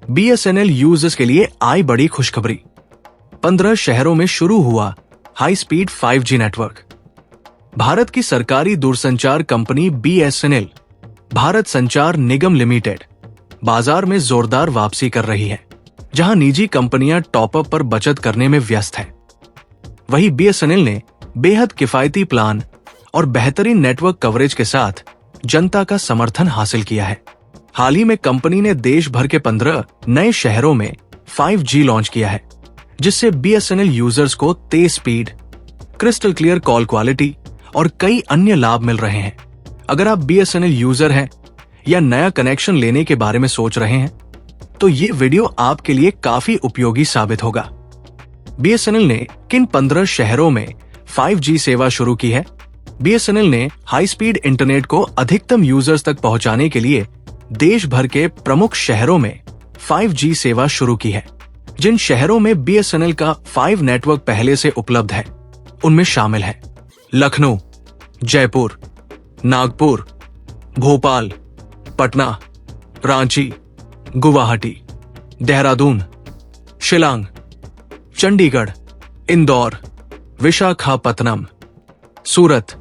BSNL users के लिए आई बड़ी खुशखबरी। 15 शहरों में शुरू हुआ high speed 5G network. Bharat की सरकारी दूरसंचार कंपनी BSNL, भारत संचार निगम लिमिटेड, बाजार में जोरदार वापसी कर रही है, जहां निजी कंपनियां टॉपअप पर बचत करने में व्यस्त हैं। वहीं BSNL ने बेहद किफायती प्लान और बेहतरीन नेटवर्क कवरेज के साथ जनता का समर्थन हासिल किया है। हाल ही में कंपनी ने देश भर के 15 नए शहरों में 5G लॉन्च किया है, जिससे BSNL यूजर्स को तेज speed, crystal clear call quality और कई अन्य लाभ मिल रहे हैं। अगर आप BSNL यूजर हैं या नया कनेक्शन लेने के बारे में सोच रहे हैं, तो ये वीडियो आपके लिए काफी उपयोगी साबित होगा। BSNL ने किन 15 शहरों में 5G सेवा शुरू की है? BSNL ने हाई स्पीड इंटरनेट को अधिकतम यूजर्स तक पहुंचाने के लिए देश भर के प्रमुख शहरों में 5G सेवा शुरू की है। जिन शहरों में BSNL का 5 नेटवर्क पहले से उपलब्ध है, उनमें शामिल है लखनऊ, जयपुर, नागपुर, भोपाल, पटना, रांची, गुवाहाटी, देहरादून, शिलांग, चंडीगढ़, इंदौर, विशाखापत्तनम, सूरत,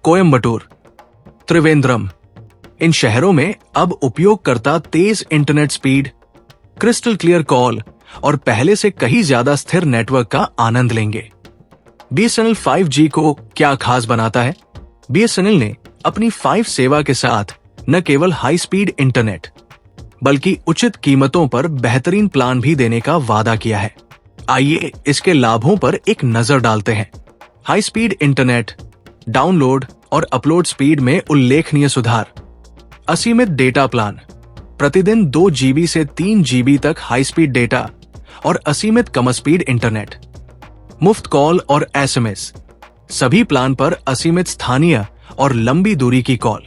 कोयम्बटूर, त्रिवेंद्रम। इन शहरों में अब उपयोगकर्ता तेज internet speed, crystal clear call और पहले से कहीं ज्यादा स्थिर नेटवर्क का आनंद लेंगे। BSNL 5G को क्या खास बनाता है? BSNL ने अपनी 5 सेवा के साथ न केवल हाई स्पीड इंटरनेट, बल्कि उचित कीमतों पर बेहतरीन प्लान भी देने का वादा किया है। आइए इसके लाभों पर एक नजर डालते हैं। हाई स्पीड इंटरनेट, डाउनलोड और अपलोड स्पीड में उल्लेखनीय सुधार। असीमित डेटा प्लान, प्रतिदिन 2 GB से 3 GB तक हाई स्पीड डेटा और असीमित कम स्पीड इंटरनेट। मुफ्त कॉल और SMS, सभी प्लान पर असीमित स्थानीय और लंबी दूरी की कॉल।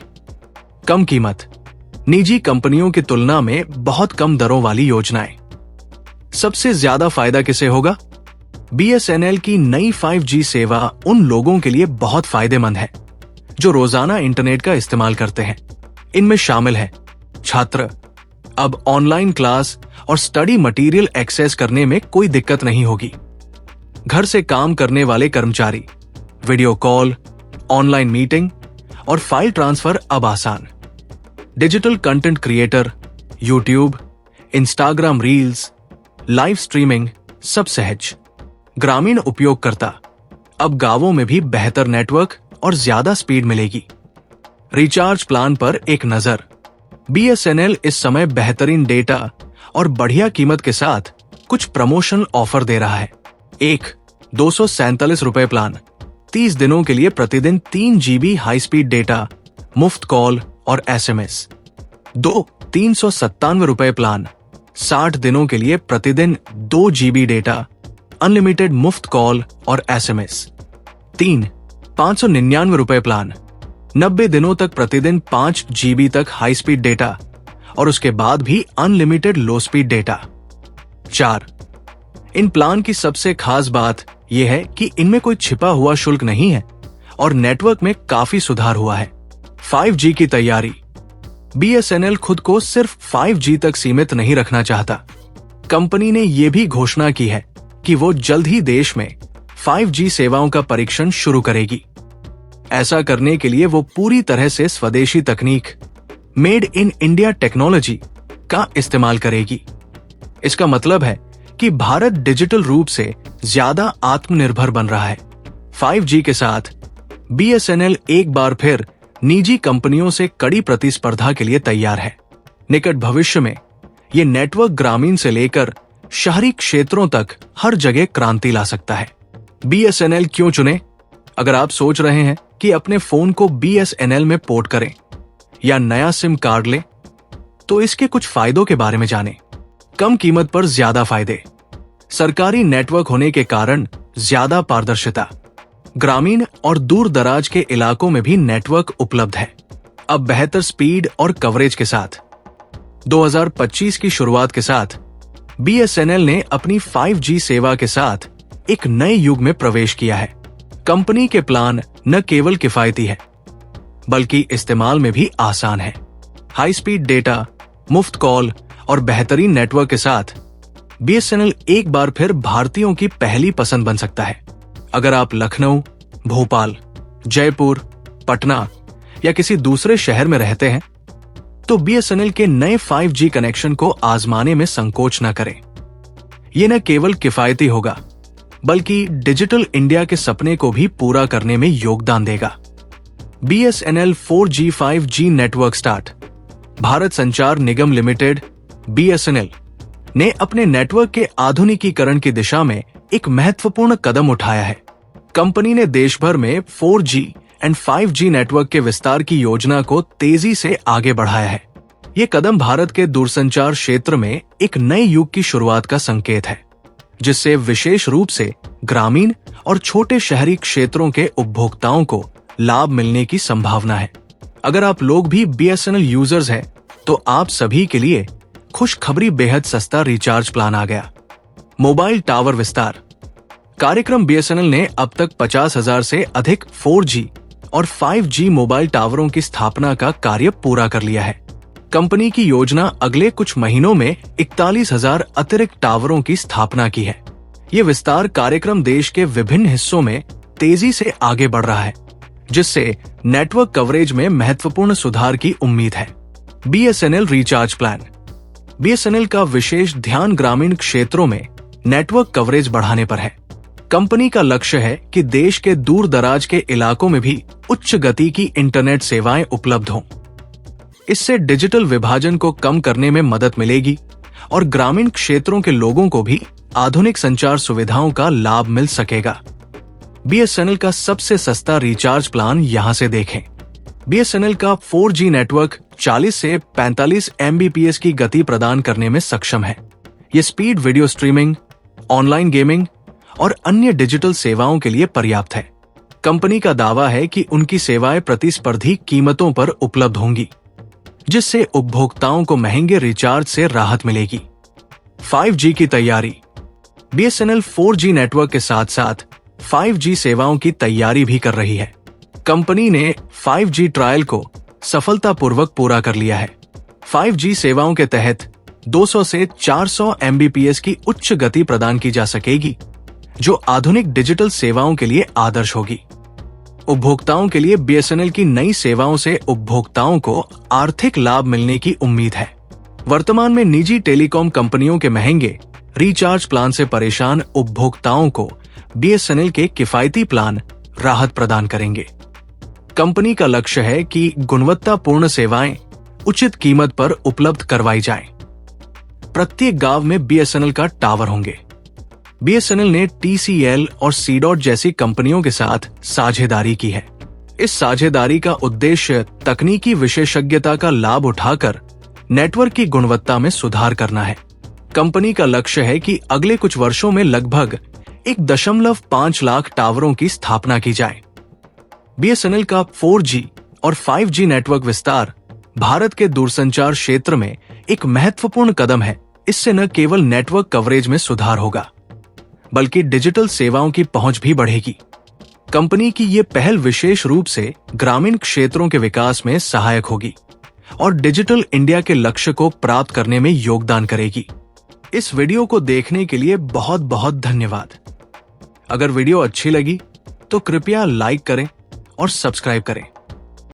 कम कीमत, निजी कंपनियों की तुलना में बहुत कम दरों वाली योजनाएं। सबसे ज्यादा फायदा किसे होगा? BSNL की नई 5G सेवा उन लोगों के लिए बहुत फायदेमंद है जो रोजाना इंटरनेट का इस्तेमाल करते हैं। इनमें शामिल है छात्र। अब ऑनलाइन क्लास और स्टडी मटेरियल एक्सेस करने में कोई दिक्कत नहीं होगी। घर से काम करने वाले कर्मचारी, वीडियो कॉल, ऑनलाइन मीटिंग और फाइल ट्रांसफर अब आसान। Digital content creator, YouTube, Instagram reels, live streaming सब सहज। ग्रामीण उपयोगकर्ता, अब गांवों में भी बेहतर नेटवर्क और ज्यादा स्पीड मिलेगी। रिचार्ज प्लान पर एक नजर। BSNL इस समय बेहतरीन डेटा और बढ़िया कीमत के साथ कुछ प्रमोशनल ऑफर दे रहा है। 1 247 रुपए प्लान, 30 दिनों के लिए प्रतिदिन 3 GB हाई स्पीड डेटा, मुफ्त कॉल और SMS। 2 397 रुपए प्लान, 60 दिनों के लिए प्रतिदिन 2 GB डेटा, अनलिमिटेड मुफ्त कॉल और SMS। 3 599 रुपए प्लान, 90 दिनों तक प्रतिदिन 5 GB तक हाई स्पीड डेटा और उसके बाद भी अनलिमिटेड लो स्पीड डेटा। 4 इन प्लान की सबसे खास बात यह है कि इनमें कोई छिपा हुआ शुल्क नहीं है और नेटवर्क में काफी सुधार हुआ है। 5G की तैयारी। BSNL खुद को सिर्फ 5G तक सीमित नहीं रखना चाहता। कंपनी ने यह भी घोषणा की है कि वो जल्द ही देश में 5G सेवाओं का परीक्षण शुरू करेगी। ऐसा करने के लिए वो पूरी तरह से स्वदेशी तकनीक, मेड इन इंडिया टेक्नोलॉजी का इस्तेमाल करेगी। इसका मतलब है कि भारत डिजिटल रूप से ज्यादा आत्मनिर्भर बन रहा है। 5G के साथ BSNL एक बार फिर निजी कंपनियों से कड़ी प्रतिस्पर्धा के लिए तैयार है। निकट भविष्य में ये नेटवर्क ग्रामीण से लेकर शहरी क्षेत्रों तक हर जगह क्रांति ला सकता है। BSNL क्यों चुने? अगर आप सोच रहे हैं कि अपने फोन को BSNL में पोर्ट करें या नया सिम कार्ड लें, तो इसके कुछ फायदों के बारे में जानें। कम कीमत पर ज्यादा फायदे। सरकारी नेटवर्क होने के कारण ज्यादा पारदर्शिता। ग्रामीण और दूर दराज के इलाकों में भी नेटवर्क उपलब्ध है, अब बेहतर स्पीड और कवरेज के साथ। 2025 की शुरुआत के साथ BSNL ने अपनी 5G सेवा के साथ एक नए युग में प्रवेश किया है। कंपनी के प्लान न केवल किफायती है, बल्कि इस्तेमाल में भी आसान है। हाई स्पीड डेटा, मुफ्त कॉल और बेहतरीन नेटवर्क के साथ BSNL एक बार फिर भारतीयों की पहली पसंद बन सकता है। अगर आप लखनऊ, भोपाल, जयपुर, पटना या किसी दूसरे शहर में रहते हैं तो BSNL के नए 5G कनेक्शन को आजमाने में संकोच न करें। ये न केवल किफायती होगा बल्कि डिजिटल इंडिया के सपने को भी पूरा करने में योगदान देगा। BSNL 4G 5G network start. Bharat संचार निगम लिमिटेड BSNL ने अपने नेटवर्क के आधुनिकीकरण की दिशा में एक महत्वपूर्ण कदम उठाया है। कंपनी ने देश भर में 4G एंड 5G नेटवर्क के विस्तार की योजना को तेजी से आगे बढ़ाया है। ये कदम भारत के दूरसंचार क्षेत्र में एक नए युग की शुरुआत का संकेत है, जिससे विशेष रूप से ग्रामीण और छोटे शहरी क्षेत्रों के उपभोक्ताओं को लाभ मिलने की संभावना है। अगर आप लोग भी BSNL यूजर्स हैं, तो आप सभी के लिए खुशखबरी बेहद सस्ता रिचार्ज प्लान आ गया। मोबाइल टावर विस्तार कार्यक्रम BSNL ने अब तक 50,000 से अधिक 4G और 5G मोबाइल टावरों की स्थापना का कार्य पूरा कर लिया है। कंपनी की योजना अगले कुछ महीनों में 41,000 अतिरिक्त टावरों की स्थापना की है। ये विस्तार कार्यक्रम देश के विभिन्न हिस्सों में तेजी से आगे बढ़ रहा है, जिससे नेटवर्क कवरेज में महत्वपूर्ण सुधार की उम्मीद है। BSNL recharge plan. BSNL का विशेष ध्यान ग्रामीण क्षेत्रों में नेटवर्क कवरेज बढ़ाने पर है। कंपनी का लक्ष्य है कि देश के दूर दराज के इलाकों में भी उच्च गति की इंटरनेट सेवाएं उपलब्ध हों। इससे डिजिटल विभाजन को कम करने में मदद मिलेगी और ग्रामीण क्षेत्रों के लोगों को भी आधुनिक संचार सुविधाओं का लाभ मिल सकेगा। BSNL का सबसे सस्ता रिचार्ज प्लान यहां से देखें। BSNL का 4G नेटवर्क 40 से 45 Mbps की गति प्रदान करने में सक्षम है। ये speed video streaming, online gaming और अन्य डिजिटल सेवाओं के लिए पर्याप्त है। कंपनी का दावा है कि उनकी सेवाएं प्रतिस्पर्धी कीमतों पर उपलब्ध होंगी, जिससे उपभोक्ताओं को महंगे रिचार्ज से राहत मिलेगी। 5G की तैयारी। BSNL 4G नेटवर्क के साथ साथ 5G सेवाओं की तैयारी भी कर रही है। कंपनी ने 5G ट्रायल को सफलतापूर्वक पूरा कर लिया है। 5G सेवाओं के तहत 200 से 400 Mbps की उच्च गति प्रदान की जा सकेगी, जो आधुनिक डिजिटल सेवाओं के लिए आदर्श होगी। उपभोक्ताओं के लिए BSNL की नई सेवाओं से उपभोक्ताओं को आर्थिक लाभ मिलने की उम्मीद है। वर्तमान में निजी टेलीकॉम कंपनियों के महंगे रिचार्ज प्लान से परेशान उपभोक्ताओं को BSNL के किफायती प्लान राहत प्रदान करेंगे। कंपनी का लक्ष्य है कि गुणवत्तापूर्ण सेवाएं उचित कीमत पर उपलब्ध करवाई जाएं। प्रत्येक गांव में BSNL का टावर होंगे। BSNL ने TCL और C-DOT जैसी कंपनियों के साथ साझेदारी की है। इस साझेदारी का उद्देश्य तकनीकी विशेषज्ञता का लाभ उठाकर नेटवर्क की गुणवत्ता में सुधार करना है। कंपनी का लक्ष्य है कि अगले कुछ वर्षों में लगभग 1.5 लाख टावरों की स्थापना की जाए। BSNL का 4G और 5G नेटवर्क विस्तार भारत के दूरसंचार क्षेत्र में एक महत्वपूर्ण कदम है। इससे न केवल नेटवर्क कवरेज में सुधार होगा, बल्कि डिजिटल सेवाओं की पहुंच भी बढ़ेगी। कंपनी की ये पहल विशेष रूप से ग्रामीण क्षेत्रों के विकास में सहायक होगी और डिजिटल इंडिया के लक्ष्य को प्राप्त करने में योगदान करेगी। इस वीडियो को देखने के लिए बहुत बहुत धन्यवाद। अगर वीडियो अच्छी लगी तो कृपया लाइक करें और सब्सक्राइब करें।